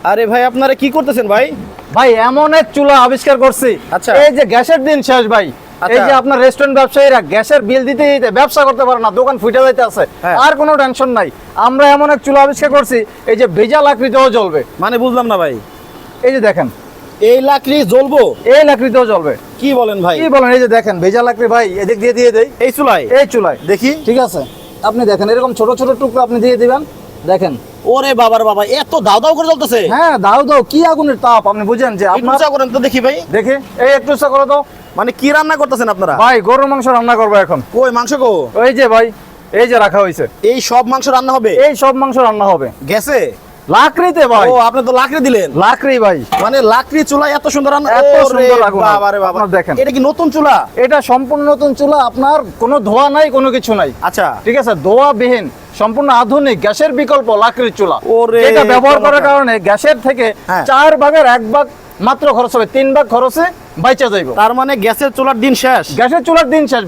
আরে ভাই আপনারা কি করতেছেন ভাই? ভাই এমন এক চুলা আবিষ্কার করছি, আচ্ছা। এই যে গ্যাসের দিন শেষ ভাই, আচ্ছা। এই যে আপনার রেস্টুরেন্ট ব্যবসায়ীরা গ্যাসের বিল দিতে দিতে ব্যবসা করতে পারে না, দোকান ফুটে যাইতে আছে, হ্যাঁ। আর কোনো টেনশন নাই। আমরা এমন এক চুলা আবিষ্কার করছি, এই যে ভেজা লাকড়িতেও জ্বলবে। মানে বুঝলাম না ভাই। এই যে দেখেন, এই লাকড়ি জ্বলবো? এই লাকড়িতেও জ্বলবে। কি বলেন ভাই? কি বলেন, এই যে দেখেন ভেজা লাকড়ি ভাই, এদিক দিয়ে দিয়ে দেই এই চুলায়? এই চুলায়, দেখি। ঠিক আছে? আপনি দেখেন এরকম ছোট ছোট টুকরো আপনি দিয়ে দিবেন, দেখেন। ওরে বাবার বাবা, এত দাও দাও করে জ্বলতেছে। হ্যাঁ, দাও দাও, কি আগুনের তাপ, আপনি বুঝেন যে একটু আপনার। চা করেন তো দেখি ভাই। দেখে এই একটু চা করে দাও। মানে কি রান্না করতেছেন আপনারা? ভাই গরুর মাংস রান্না করবো এখন। কই মাংস কো? ওই যে ভাই, এই যে রাখা হয়েছে, এই সব মাংস রান্না হবে? এই সব মাংস রান্না হবে গ্যাসে? লাকড়িতে ভাই। ও আপনি তো লাকড়ি দিলেন। লাকড়ি ভাই, মানে লাকড়ি চুলায় এত সুন্দর রান্না? এত ওরে সুন্দর আগুন। বাবা রে বাবা, আপনার দেখেন। এটা কি নতুন চুলা? এটা সম্পূর্ণ নতুন চুলা, আপনার কোনো ধোয়া নাই, কোনো কিছু নাই। আচ্ছা। ঠিক আছে, ধোয়া বিহীন সম্পূর্ণ আধুনিক গ্যাসের বিকল্প লাকড়ির চুলা। ওরে এটা ব্যবহার করার চমৎকার। কারণে গ্যাসের থেকে হ্যাঁ। 4 ভাগের 1 ভাগ মাত্র খরচ হবে, 3 ভাগ খরচে বাইচা যাইব। তার মানে গ্যাসের চুলার দিন শেষ? গ্যাসের চুলার দিন শেষ।